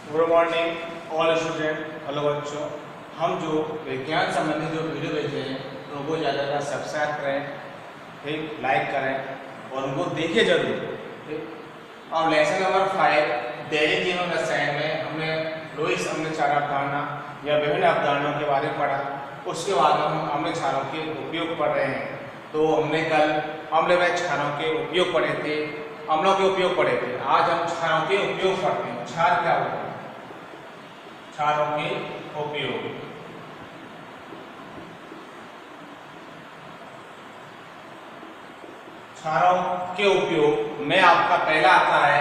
Good morning all student. Hello बच्चों, हम जो विज्ञान संबंधी जो वीडियो भेजे हैं उनको ज़्यादा सब्सक्राइब करें, ठीक, लाइक करें और उनको देखिए जरूर, ठीक। अब लेसन नंबर 5 दैनिक जीवन रसायन में हमने चार अवधारणा या विभिन्न अवधारणाओं के बारे में पढ़ा। उसके बाद हम अम्ल क्षारों के उपयोग पढ़ रहे हैं। तो हमने कल अम्ल व क्षारों के उपयोग पढ़े थे, अम्लों के उपयोग पढ़े थे। आज हम क्षारों के उपयोग पढ़ते हैं। क्षार क्या होता है? क्षारों के उपयोग। क्षारों के उपयोग में आपका पहला आता है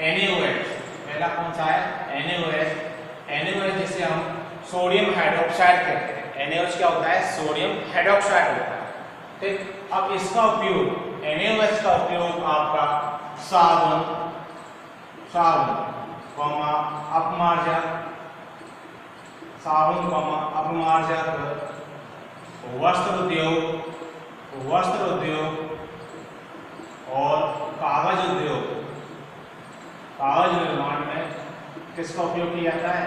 NaOH। पहला कौन सा है? NaOH। NaOH जिसे हम सोडियम हाइड्रोक्साइड कहते हैं। NaOH क्या होता है? सोडियम हाइड्रोक्साइड होता है, ठीक। अब इसका उपयोग, NaOH का उपयोग आपका साबुन अपमार्जक, वस्त्र उद्योग और कागज निर्माण में किसका उपयोग किया जाता है?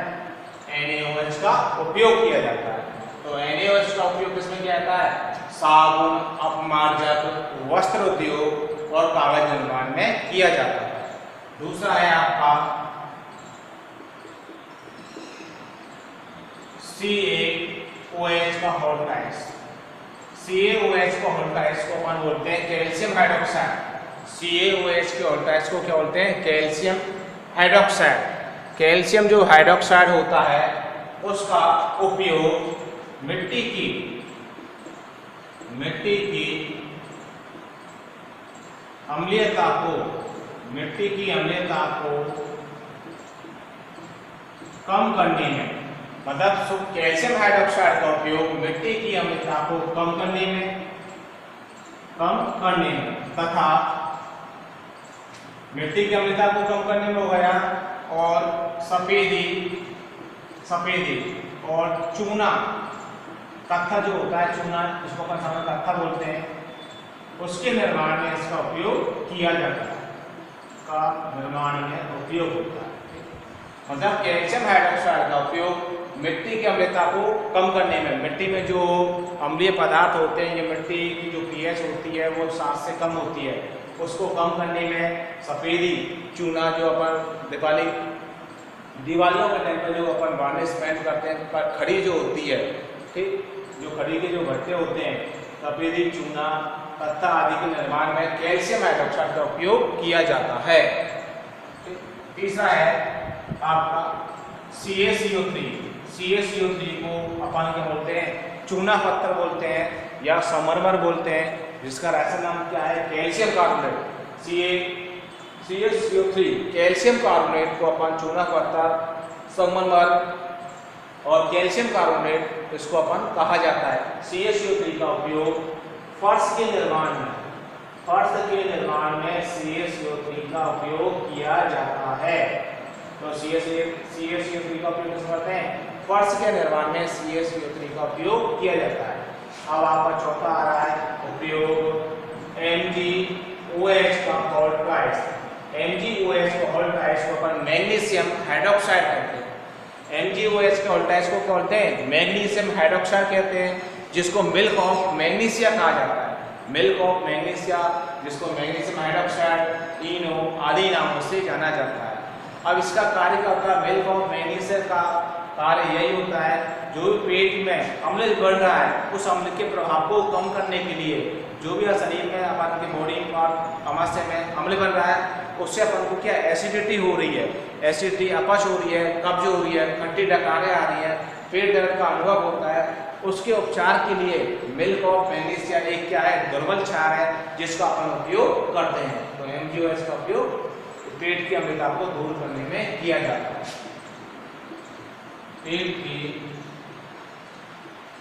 NaOH का उपयोग किया जाता है। तो NaOH का उपयोग किसमें किया जाता है? साबुन, अपमार्जक, वस्त्र उद्योग और कागज निर्माण में किया जाता है। दूसरा है आपका CaOH का होल्टाइस। CaOH को होल्टाइस को अपन बोलते हैं कैल्शियम हाइड्रोक्साइड। CaOH के होल्टाइस को क्या बोलते हैं? Calcium hydroxide. कैल्शियम जो हाइड्रोक्साइड होता है उसका उपयोग मिट्टी की अम्लीयता को कम करने में, मतलब कैल्शियम हाइड्रोक्साइड का उपयोग मिट्टी की अम्लता को कम करने में तथा मिट्टी की अम्लता को कम करने में हो गया, और सफेदी और चूना, तख्ता जो होता है, चूना जिसको अपन सामान्य तख्ता बोलते हैं, उसके निर्माण में इसका उपयोग किया जाता है। मतलब कैल्शियम हाइड्रोक्साइड का उपयोग मिट्टी की अम्लता को कम करने में, मिट्टी में जो अम्लीय पदार्थ होते हैं, ये मिट्टी की जो pH होती है वो 7 से कम होती है, उसको कम करने में सफेदी, चूना जो अपन दिवालियों के टाइम पर जो अपन वार्निश पेंट करते हैं, खड़ी जो होती है, ठीक, जो खड़ी के जो भट्टे होते हैं, सफेदी, चूना, तख्ता आदि के निर्माण में कैल्शियम हाइड्रोक्साइड का उपयोग किया जाता है। तीसरा है आपका CaCO3। CaCO3 को अपन क्या बोलते हैं? चूना पत्थर बोलते हैं या समरमर बोलते हैं, जिसका रासायनिक नाम क्या है? Calcium carbonate. CaCO3 calcium carbonate को अपन चूना पत्थर, समरमर और कैल्शियम कार्बोनेट इसको अपन कहा जाता है। CaCO3 का उपयोग फर्श के निर्माण में CaCO3 का उपयोग किया जाता है। तो CaCO3 का उपयोग किस करते हैं? फर्श के निर्माण में CaCO3 का उपयोग किया जाता है। अब आपका चौथा आ रहा है उपयोग MgOH का होल्टाइस। MgOH का होल्टाइस को अपन मैग्नीशियम हाइड्रोक्साइड कहते हैं। MgOH के होल्टाइस को क्या बोलते हैं? मैग्नीशियम हाइड्रोक्साइड कहते हैं, जिसको मिल्क ऑफ मैग्नीशिया कहा जाता है। मिल्क ऑफ मैग्नीशिया, जिसको मैग्नीशियम हाइड्रोक्साइड, इनो आदि नामों से जाना जाता है। अब इसका कार्य क्या होता है? मिल्क ऑफ मैग्नीशिया का कार्य यही होता है, जो भी पेट में अम्ल बढ़ रहा है उस अम्ल के प्रभाव को कम करने के लिए, जो भी शरीर में अपन के बॉडी और समस्या में अम्ल बन रहा है, उससे अपन को क्या एसिडिटी हो रही है, एसिडिटी, अपच हो रही है, कब्ज हो रही है, खट्टी डकारें आ रही है, पेट दर्द का अनुभव होता है, उसके उपचार के लिए मिल्क ऑफ मैग्नीशिया एक क्या है? दुर्बल क्षार है, जिसका अपन उपयोग करते हैं। तो MgOH का उपयोग पेट की अम्लता को दूर करने में किया जाता है। पेट की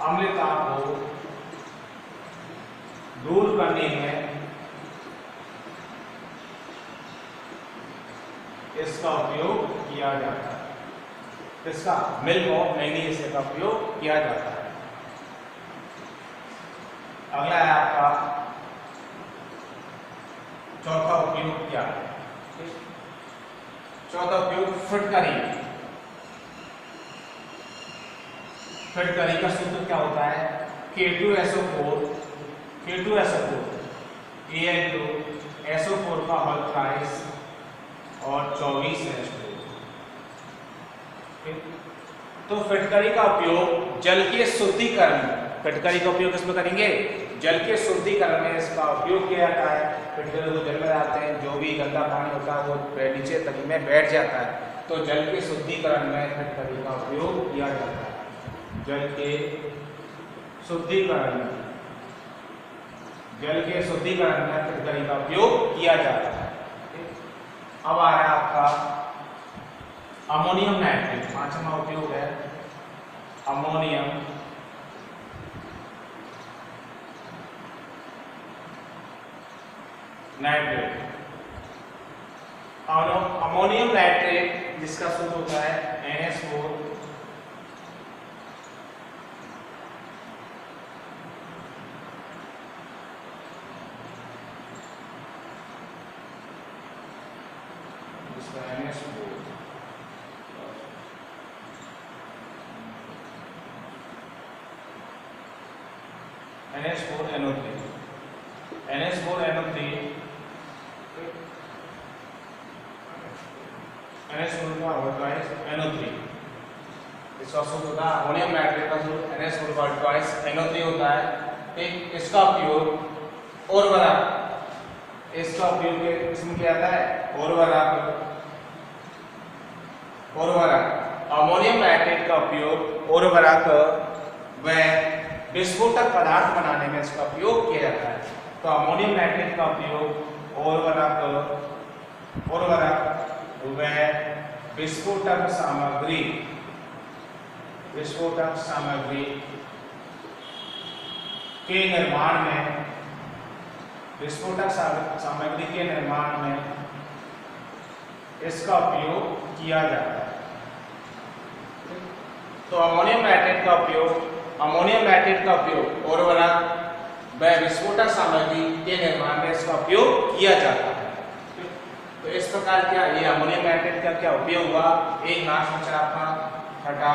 अम्लता को दूर करने में इसका उपयोग किया जाता है। इसका मिल्क ऑफ मैग्नीशिया का उपयोग किया जाता है। अगला है आपका चौथा उपयोग क्या है? चौथा उपयोग फिटकरी। फिटकरी का सूत्र क्या होता है? K2SO4 Al2SO4 का होल ट्राइस और 24H2। तो फिटकरी का उपयोग जल के शुद्धिकरण, फिटकरी का उपयोग किसमें करेंगे? जल के शुद्धिकरण में इसका उपयोग किया जाता है। फिटकरी को जल में डालते हैं, जो भी गंदा पानी होता है वो नीचे तली में बैठ जाता है, तो जल के शुद्धिकरण में फिटकरी का उपयोग किया जाता है। जल के शुद्धिकरण में फिटकरी का उपयोग किया जाता है। अब आ रहा है आपका अमोनियम नाइट्रेट। पांचवा उपयोग है अमोनियम नाइट्रेट। अमोनियम नाइट्रेट जिसका सूत्र होता है NH4 NH4NO3 NH4NO3 इसका सूत्र होता है अमोनियम नाइट्रेट का सूत्र NH4NO3 होता है। ठीक, इसका उपयोग उर्वरक, इसका उपयोग इसमें क्या आता है? उर्वरक। अमोनियम नाइट्रेट का उपयोग उर्वरक व विस्फोटक पदार्थ बनाने में इसका उपयोग किया जाता है। तो अमोनियम नाइट्रेट का उपयोग उर्वरक व विस्फोटक सामग्री के निर्माण में इसका उपयोग किया जाता है। तो अमोनियम नाइट्रेट का उपयोग उर्वरक व विस्फोटक सामग्री के निर्माण में इसका उपयोग किया जाता है। तो इस प्रकार क्या ये अमोनियम नाइट्रेट का क्या उपयोग हुआ? एक लास्ट बचा आपका छठा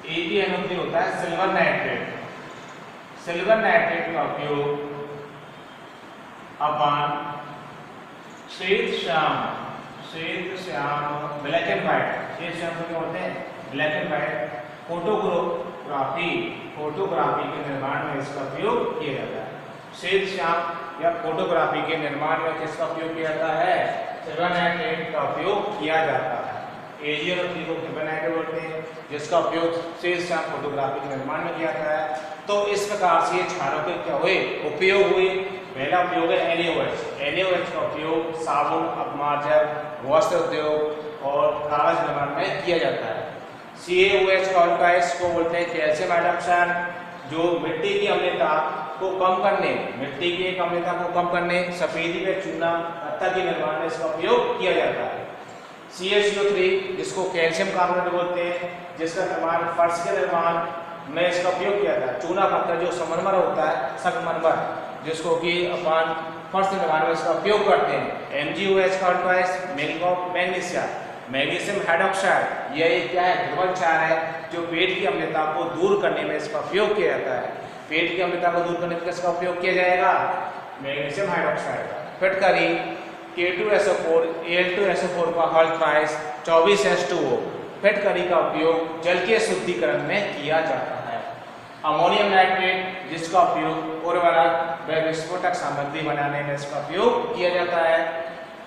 AgNO3 होता है सिल्वर नाइट्रेट। सिल्वर नाइट्रेट का उपयोग अपन श्वेत श्याम ब्लैक एंड व्हाइट, श्वेत श्याम क्या होते हैं? ब्लैक एंड व्हाइट फोटोग्राफी के निर्माण में इसका उपयोग किया जाता है। श्वेत श्याम या फोटोग्राफी के निर्माण में किसका उपयोग किया जाता है? सिल्वर नाइट्रेट का उपयोग किया जाता है। AgNO3 को सिल्वर नाइट्रेट बोलते हैं, जिसका उपयोग श्वेत श्याम फोटोग्राफी के निर्माण में किया जाता है। तो इस प्रकार से क्षारों के क्या हुए? उपयोग हुए। पहला उपयोग है NaOH का उपयोग साबुन, अपमार्जक, वस्त्र उद्योग और कागज निर्माण में किया जाता है। CaOH का ऑक्साइड को बोलते हैं कैल्शियम हाइड्रोक्साइड, जो मिट्टी की अम्लता को कम करने सफेदी व चूना पत्ता के निर्माण में इसका उपयोग किया जाता है। CaCO3 जिसको कैल्शियम कार्बोनेट बोलते हैं, जिसका निर्माण फर्श के निर्माण में इसका उपयोग किया जाता है। चूना पत्थर जो संगमरमर होता है, संगमरमर, जिसको कि अपन फर्श निर्माण में इसका उपयोग करते हैं। MgOH का मैग्नीशियम हाइड्रोक्साइड, यह क्या है? ध्रुवण क्षार है, जो पेट की अम्लता को दूर करने में इसका उपयोग किया जाता है। पेट की अम्लता को दूर करने में किसका उपयोग किया जाएगा? मैग्नीशियम हाइड्रोक्साइड का। फिटकरी K2SO4 Al2SO4 का होल ट्राइस 24H2O। फिटकरी का उपयोग जल के शुद्धिकरण में किया जाता है। अमोनियम नाइट्रेट जिसका उपयोग उर्वरक व विस्फोटक सामग्री बनाने में इसका उपयोग किया जाता है।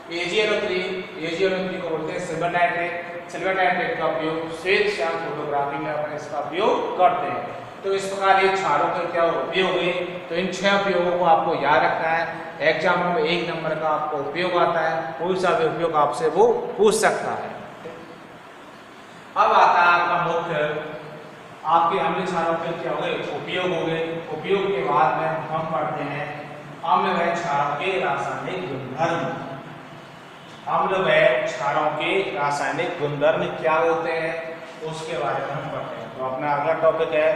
AgNO3 को बोलते हैं सिल्वर नाइट्रेट का उपयोग श्वेत श्याम फोटोग्राफी में अपन इसका उपयोग करते हैं। तो इस प्रकार ये क्षारों के क्या उपयोग हुए? तो इन 6 उपयोगों को आपको याद रखना है। एग्जाम में 1 नंबर का आपको उपयोग आता है, कोई सा भी उपयोग आपसे वो पूछ सकता है। अब आता है आपका मुख्य, आपके अम्ल क्षारों के क्या हो गए? उपयोग हो गए। उपयोग के बाद में हम पढ़ते हैं अम्ल व क्षारों के रासायनिक गुणधर्म। अम्ल व क्षारों के रासायनिक गुणधर्म क्या होते हैं उसके बारे में हम पढ़ते हैं। तो अपना अगला टॉपिक है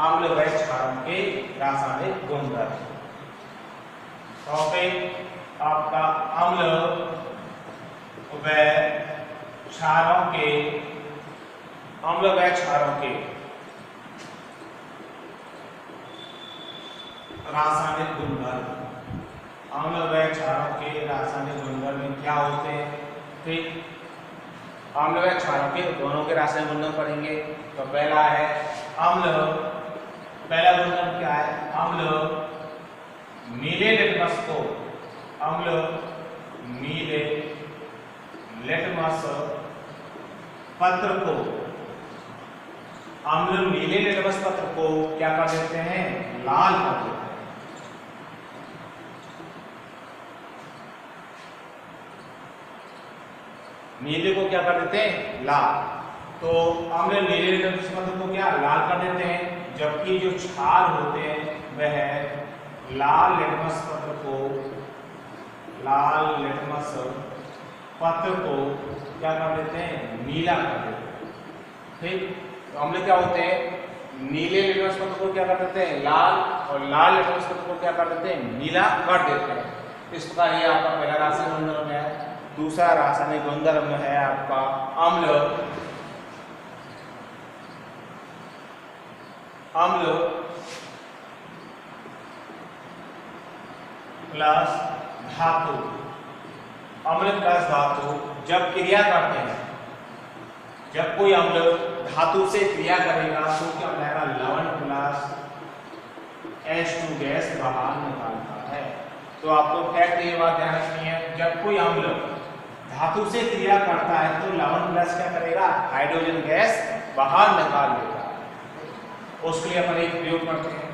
अम्ल व क्षारों के रासायनिक गुणधर्म। टॉपिक आपका अम्ल क्षारों के, अम्ल व क्षारों के रासायनिक गुणधर्म, अम्ल व क्षारों के रासायनिक गुणधर्म क्या होते हैं? ठीक, अम्ल व क्षारों के दोनों के रासायनिक गुणधर्म पढ़ेंगे। तो पहला है अम्ल, पहला गुणधर्म क्या है? अम्ल नीले लिटमस को, अम्ल नीले लिटमस पत्र को, अम्ल नीले लिटमस पत्र को क्या कर देते हैं? लाल कर देते हैं। नीले को क्या कर देते हैं? लाल। तो अम्ल नीले लिटमस पत्र को क्या लाल कर देते हैं, जबकि जो क्षार होते हैं वह लाल लिटमस पत्र को, लाल लिटमस पत्र को क्या कर देते हैं? नीला कर देते हैं। ठीक, तो अम्ल क्या होते हैं? नीले लिटमस पत्र को क्या कर देते हैं? लाल, और लाल लिटमस पत्र को क्या कर देते हैं? नीला कर देते हैं। इस प्रकार ये आपका पहला रासायनिक गुणधर्म है। दूसरा रासायनिक गुणधर्म है आपका अम्ल, अम्ल प्लस धातु, अम्ल प्लस धातु जब क्रिया करते हैं, जब कोई अम्ल धातु से क्रिया करेगा तो क्या बनेगा? लवण प्लस H2 गैस बाहर निकालता है। तो आपको फैक्ट ये बात ध्यान रखनी है, जब कोई अम्ल धातु से क्रिया करता है तो लवण प्लस क्या करेगा? हाइड्रोजन गैस बाहर निकाल देगा। उसके लिए अपन एक प्रयोग करते हैं।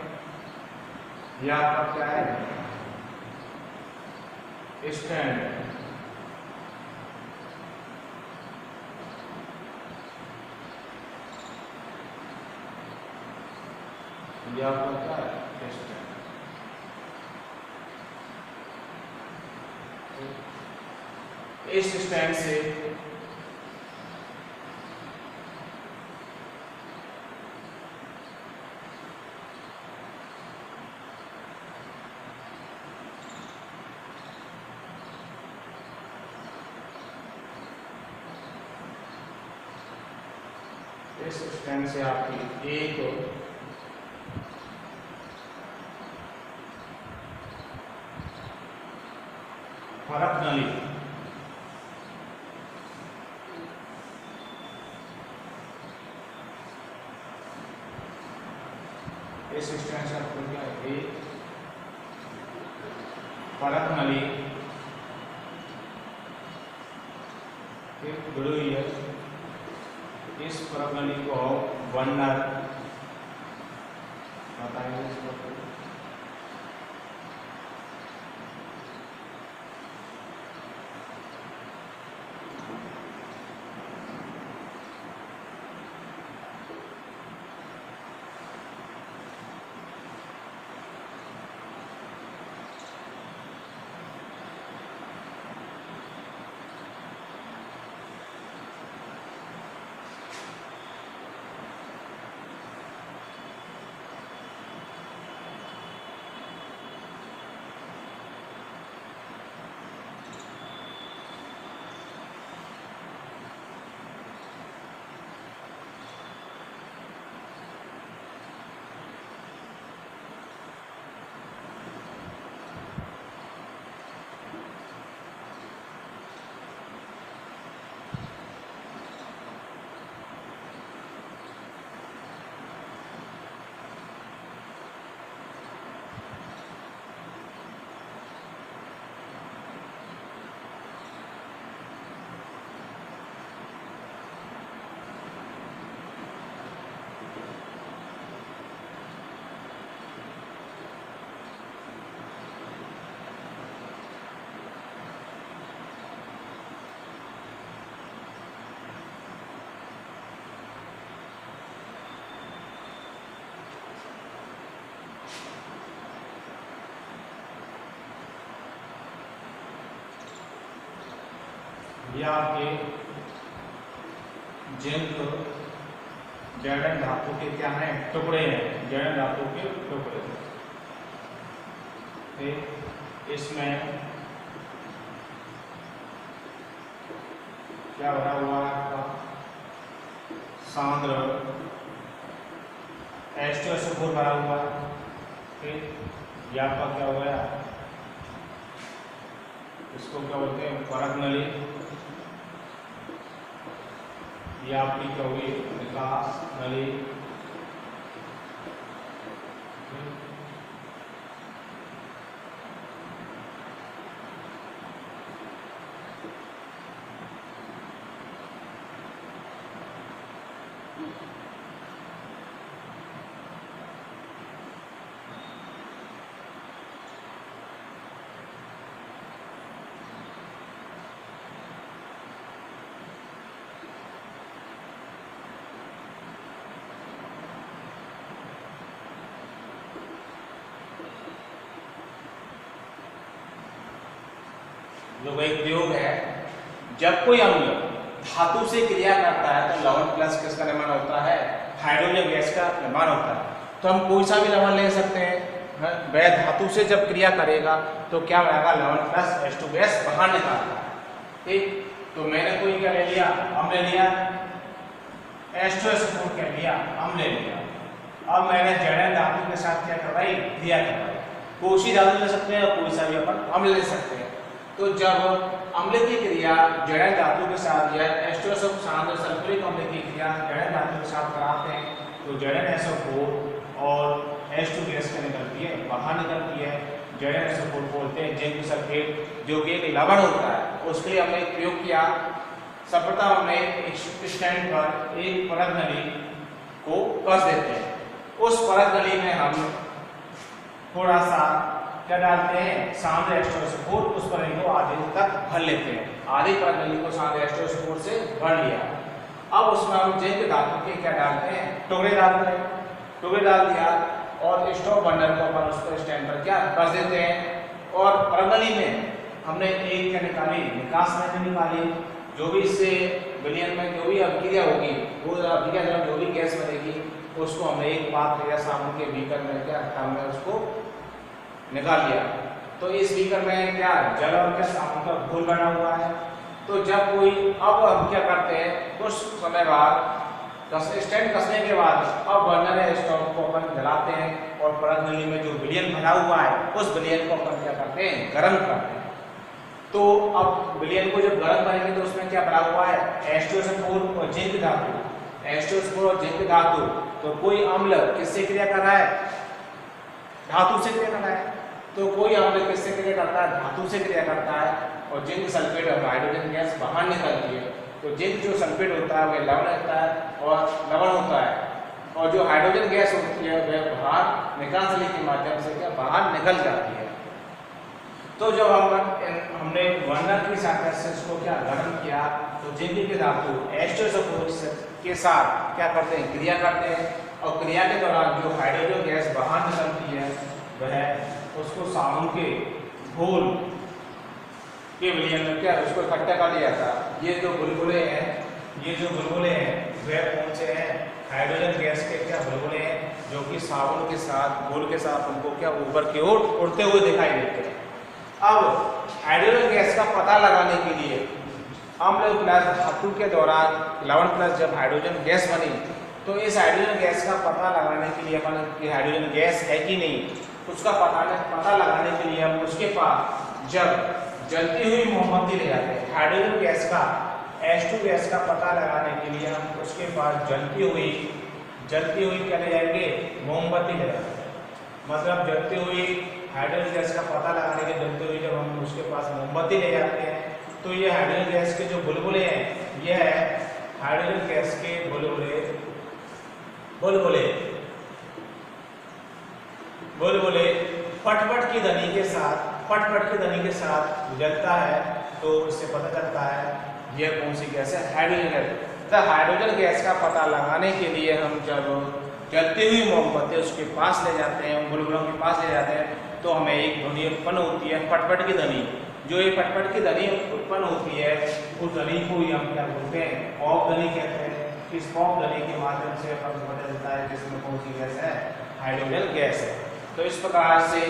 यह आपका क्या है? स्टैंड, यह आपका क्या है? स्टैंड। इस स्टैंड से आपकी एक फरक नली, इस स्टैंड से आपको क्या है? एक फरक नली जुड़ी हुई है। इस फरक नली को बर्नर बताएंगे। या आपके जिंक जैडन धातु के क्या हैं? टुकड़े हैं, जैडन धातु के टुकड़े। इसमें क्या भरा हुआ है आपका सांद्र H2SO4 भरा हुआ है। फिर ये आपका क्या हो गया, इसको क्या बोलते हैं परत नली, ये आपकी क्या हुई निकास नली। जो एक प्रयोग है, जब कोई अम्ल धातु से क्रिया करता है तो लवण प्लस किसका निर्माण होता है, हाइड्रोजन गैस का निर्माण होता है। तो हम कोई सा भी लवण ले सकते हैं, वह धातु से जब क्रिया करेगा तो क्या बनेगा, लवण प्लस H2 गैस बाहर निकालता है। ठीक, तो मैंने कोई क्या ले लिया, अम्ल ले लिया, H2SO4 क्या लिया, अम्ल ले लिया। अब मैंने जड़न धातु के साथ क्या करवाई, क्रिया करवाई। कोई सी धातु ले सकते हैं, कोई सा भी अपन अम्ल ले सकते हैं। तो जब अम्ल की क्रिया जड़न धातु के साथ या H2SO सांद्र सल्फ्यूरिक अम्ल की क्रिया जड़न धातु के साथ कराते हैं तो जड़न SO4 और H2 गैस क्या निकलती है, बाहर निकलती है। जड़न SO4 बोलते हैं जिंक सल्फेट, जो कि एक लवण होता है। उसके लिए हमने एक प्रयोग किया, सर्वप्रथम हमने एक स्टैंड पर एक परत नली को कस देते हैं। उस परत नली में हम थोड़ा सा क्या डालते हैं, सांद्र H2SO4, उस पर को आधे तक भर लेते हैं। आधी परत नली को सांद्र H2SO4 से भर लिया। अब उसमें हम जिंक धातु के क्या डालते हैं, टुकड़े डालते हैं। टुकड़े डाल दिया और स्टॉप बर्नर को अपन उसको स्टैंड पर क्या कस देते हैं। और परत नली में हमने एक क्या निकाली, निकास नली निकाली। जो भी इससे विलयन में जो भी अभिक्रिया होगी, वो अभिक्रिया जब जो भी गैस बनेगी उसको हमने एक पात्र या साबुन के बीकर में क्या हमने उसको निकाल लिया। तो इस बीकर में क्या जल और क्या साबुन का घोल बना हुआ है। तो जब कोई अब हम क्या करते हैं, कुछ समय बाद स्टैंड कसने के बाद अब बर्नर है स्टोव को अपन जलाते हैं और परत नली में जो विलयन भरा हुआ है उस विलयन को अपन क्या करते हैं, गर्म करते हैं। तो अब विलयन को जब गर्म करेंगे तो उसमें क्या भरा हुआ है, H2SO4 और जिंक धातु। H2SO4 और जिंक धातु, तो कोई अम्ल किससे क्रिया कर रहा है, धातु से क्रिया कर रहा है। तो कोई अम्ल किससे क्रिया करता है, धातु से क्रिया करता है। और जिंक सल्फेट और हाइड्रोजन गैस बाहर निकलती है। तो जिंक जो सल्फेट होता है वह लवण होता है और लवण होता है, और जो हाइड्रोजन गैस होती है वह बाहर निकास नली के माध्यम से क्या बाहर निकल जाती है। तो जब हमने बर्नर की सहायता से इसको क्या गर्म किया तो जिंक के धातु H2SO4 के साथ क्या करते हैं, क्रिया करते हैं। और क्रिया के दौरान जो हाइड्रोजन गैस बाहर निकलती है वह उसको साबुन के घोल के विलयन में क्या उसको इकट्ठा कर लिया था। ये जो बुलबुले हैं, ये जो बुलबुले हैं वह कौन से हैं, हाइड्रोजन गैस के क्या बुलबुले हैं, जो कि साबुन के साथ घोल के साथ उनको क्या ऊपर की ओर उड़ते हुए दिखाई देते हैं। अब हाइड्रोजन गैस का पता लगाने के लिए अम्ल प्लस धातु के दौरान लवण प्लस जब हाइड्रोजन गैस बनी तो इस हाइड्रोजन गैस का पता लगाने के लिए अपन की हाइड्रोजन गैस है कि नहीं, उसका पता लगाने के लिए हम उसके पास जब जलती हुई मोमबत्ती ले जाते हैं। हाइड्रोजन गैस का H2 गैस का पता लगाने के लिए हम उसके पास जलती हुई क्या ले जाएंगे, मोमबत्ती ले जाते हैं। मतलब जलती हुई हाइड्रोजन गैस का पता लगाने के जलती हुई जब हम उसके पास मोमबत्ती ले जाते हैं तो ये हाइड्रोजन गैस के जो बुलबुले हैं, ये है हाइड्रोजन गैस के बुलबुले पटपट की ध्वनि के साथ जलता है। तो इससे पता चलता है यह कौन सी गैस है, हाइड्रोजन गैस। तो हाइड्रोजन गैस का पता लगाने के लिए हम जब जलती हुई मोमबत्ती उसके पास ले जाते हैं, बुलबुलों के पास ले जाते हैं, तो हमें एक ध्वनि उत्पन्न होती है, पटपट की ध्वनि। जो ये पटपट की ध्वनि उत्पन्न होती है उस ध्वनि को ही हम क्या बोलते हैं, पॉप ध्वनि कहते हैं। इस पॉप ध्वनि के माध्यम से अपन को पता चलता है जिसमें कौन सी गैस है, हाइड्रोजन गैस है। तो इस प्रकार से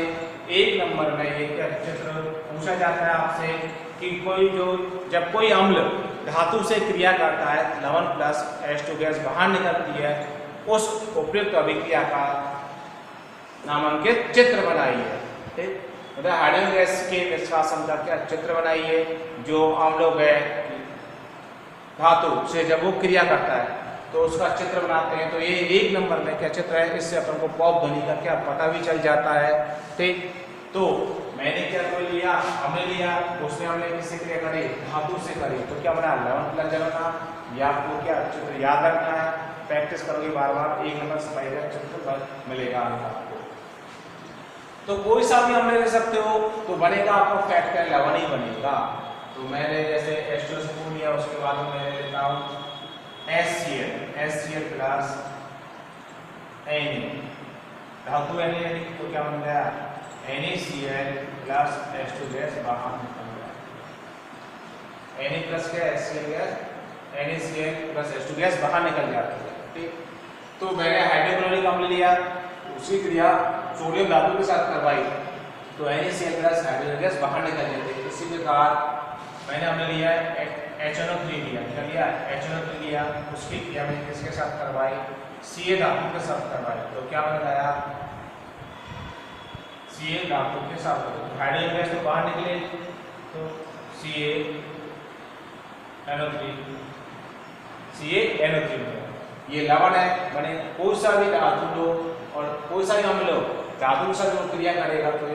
1 नंबर में ये क्या चित्र पूछा जाता है आपसे कि जब कोई अम्ल धातु से क्रिया करता है, लवण प्लस H2 गैस बाहर निकलती है, उस उपयुक्त अभिक्रिया का नामांकित चित्र बनाइए। ठीक, मतलब हाइड्रोजन गैस के निष्कास क्षमता का चित्र बनाइए जो अम्ल गए धातु से जब वो क्रिया करता है तो उसका चित्र बनाते हैं। तो ये 1 नंबर में क्या चित्र है, इससे अपन को पॉप ध्वनि का क्या पता भी चल जाता है। ठीक, तो मैंने क्या कोई लिया, हमने लिया, उसने हमने किससे क्रिया करी, धातु से करी, तो क्या बना, लवण प्लस जल बना। ये आपको क्या चित्र याद रखना है, प्रैक्टिस करोगे बार बार 1 नंबर सफाई का चित्र मिलेगा आपको। तो कोई सा भी हमने ले सकते हो, तो बनेगा आपका फैक्टर लवण ही बनेगा। तो मैंने जैसे H2SO4 लिया, उसके बाद मैं लेता हूँ HCl प्लस Na, धातु Na तो क्या बन गया, NaCl प्लस H2 गैस बाहर निकल गया। Na प्लस क्या, HCl gas, NaCl plus H2 gas बाहर निकल जाती है। ठीक, तो मैंने हाइड्रोक्लोरिक अम्ल लिया, उसी क्रिया सोडियम धातु के साथ करवाई, तो NaCl प्लस हाइड्रोजन गैस बाहर निकल जाती है। इसी प्रकार मैंने हमने लिया HNO3 लिया, क्या लिया, HNO3 लिया, उसकी क्रिया मैंने किसके साथ करवाई, Ca धातु के साथ करवाई, तो क्या बन गया, Ca धातु के साथ। हाइड्रोजन गैस तो बाहर निकले, तो CaNO3 ये लवण है। मैंने कोई सा भी धातु लो और कोई सा भी अम्ल लो, धातु के साथ जो क्रिया करेगा तो ये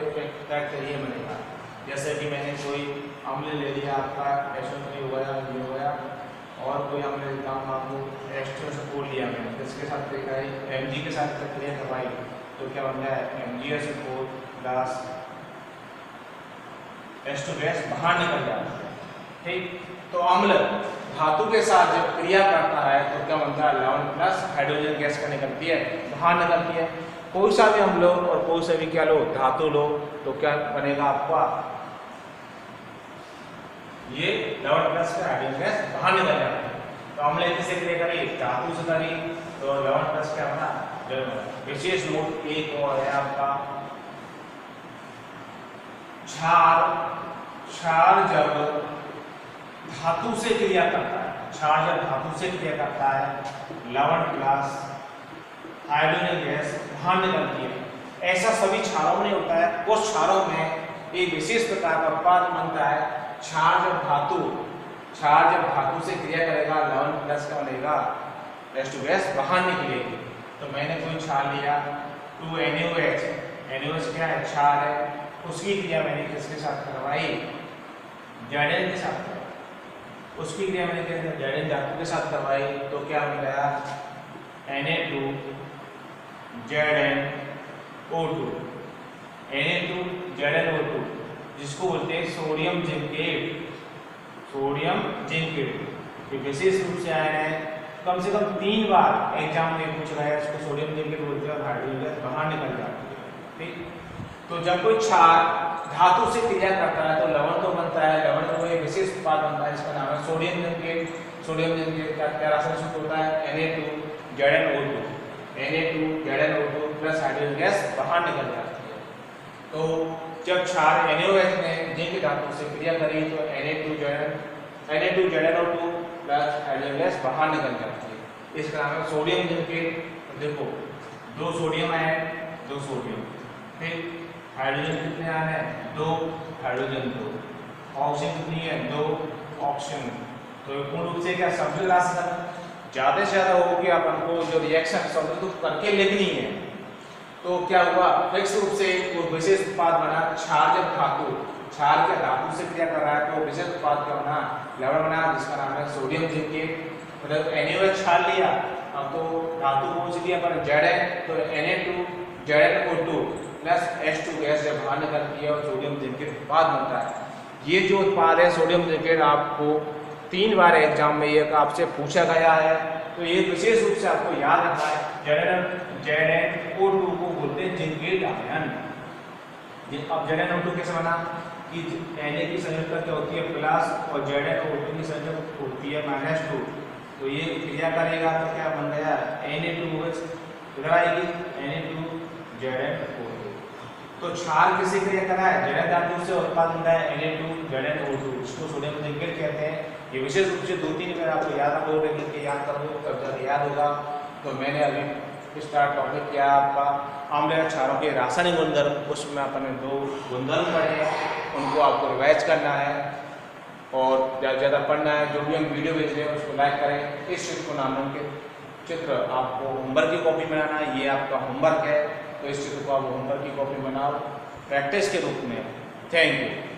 बनेगा। जैसे कि मैंने कोई अम्ल ले लिया आपका HNO3 हो गया, ये हो गया, और कोई अम्ल लेता हूँ आपको H2SO4 लिया मैंने, इसके साथ देखा है Mg के साथ क्रिया करवाई, तो क्या बन गया, MgSO4 प्लस H2 गैस बाहर निकल जाता है। ठीक, तो अम्ल धातु के साथ जब क्रिया करता है तो क्या बनता है, लवण प्लस हाइड्रोजन गैस का निकलती है, बाहर निकलती है। कोई सा भी अम्ल लो और कोई सा भी क्या लो, धातु लो, तो क्या बनेगा आपका, ये लवण प्लस का हाइड्रोजन गैस बाहर निकल जाता है। तो अम्ल किससे क्रिया करी, धातु से करी, तो लवण प्लस क्या बना, जल बना। विशेष नोट एक और है आपका, क्षार जब धातु से क्रिया करता है, क्षार जब धातु से क्रिया करता है, लवण प्लस हाइड्रोजन गैस बाहर निकलती है। ऐसा सभी क्षारों में होता है, कुछ क्षारों में एक विशेष प्रकार का उत्पाद बनता है। क्षार जब धातु से क्रिया करेगा, लवण प्लस क्या बनेगा, H2 गैस बाहर निकलेगी। तो मैंने कोई क्षार लिया 2NaOH, NaOH क्या है, क्षार है, उसकी क्रिया मैंने किसके साथ करवाई, Zn के साथ करवाई। उसकी क्रिया मैंने Zn धातु के साथ करवाई, तो क्या बन गया, Na2ZnO2, जिसको बोलते हैं सोडियम जिंकेट। ये विशेष रूप से आया है, कम से कम 3 बार एग्जाम में पूछ रहा है, इसको सोडियम जिंकेट बोलते हैं और हाइड्रोजन गैस बाहर निकल जाती है। ठीक, तो जब कोई क्षार धातु से क्रिया करता है तो लवण तो बनता है, लवण तो एक विशेष उत्पाद बनता है, इसका नाम है सोडियम जिंकेट। सोडियम जिंकेट का क्या रासायनिक सूत्र होता है, Na2ZnO2 प्लस हाइड्रोजन गैस बाहर निकल जाती है। तो जब क्षार NaOH ने जिंक धातु से क्रिया करी तो Na2ZnO2 प्लस हाइड्रोजन गैस बाहर निकल जाती है, इसका नाम है सोडियम जिंकेट। देखो 2 सोडियम है, 2 सोडियम, फिर हाइड्रोजन कितने आ रहे हैं, 2 हाइड्रोजन, 2 ऑक्सीजन कितनी है, 2 ऑक्सीजन। तो पूर्ण रूप से क्या समतुल्य राशि ज्यादा से ज्यादा होगी, अपन को जो रिएक्शन समतुल्य करके लिखनी है। तो क्या हुआ, फिक्स रूप से वो विशेष उत्पाद बना, क्षार जब क्षार के धातु से क्रिया कर रहा है तो विशेष उत्पाद क्या बना, लवण बना, जिसका नाम है सोडियम जिंकेट। मतलब NaOH क्षार लिया, अब तो धातु कौन सी लिया पर Zn, तो Na2ZnO2 प्लस H2 गैस जब बाहर निकलती है और सोडियम जिंकेट उत्पाद बनता है। ये जो उत्पाद है सोडियम जिंकेट, आपको 3 बार एग्जाम में ये आपसे पूछा गया है, तो ये विशेष रूप से आपको याद रखना है। ZnO2 को बोलते हैं जिंकेट आयन। अब ZnO2 कैसे बना कि Na की संयोजकता क्या होती है प्लस और ZnO2 की संयोजकता होती है -2, तो ये क्रिया करेगा तो क्या बन गया Na2OH, इधर आएगी Na2ZnO2। तो क्षार किसे क्रिया कर रहा है? जड़ें धातु से उत्पादन होता है Na2 ZnO2, इसको सोडियम सिंकेट कहते हैं। ये विशेष रूप से 2-3 बार आपको याद रखोगे, लिख के याद करोगे तब जाके याद होगा। तो मैंने अभी स्टार्ट टॉपिक किया आपका अम्ल क्षारों के रासायनिक गुणधर्म, उसमें अपने 2 गुणधर्म पढ़े, उनको आपको रिवाइज करना है और ज़्यादा से ज़्यादा पढ़ना है। जो भी हम वीडियो भेज रहे हैं उसको लाइक करें। इस चित्र को नामांकित चित्र आपको होमवर्क की कॉपी बनाना है, ये आपका होमवर्क है। तो इस चित्र को आप होमवर्क की कॉपी बनाओ प्रैक्टिस के रूप में। Thank you.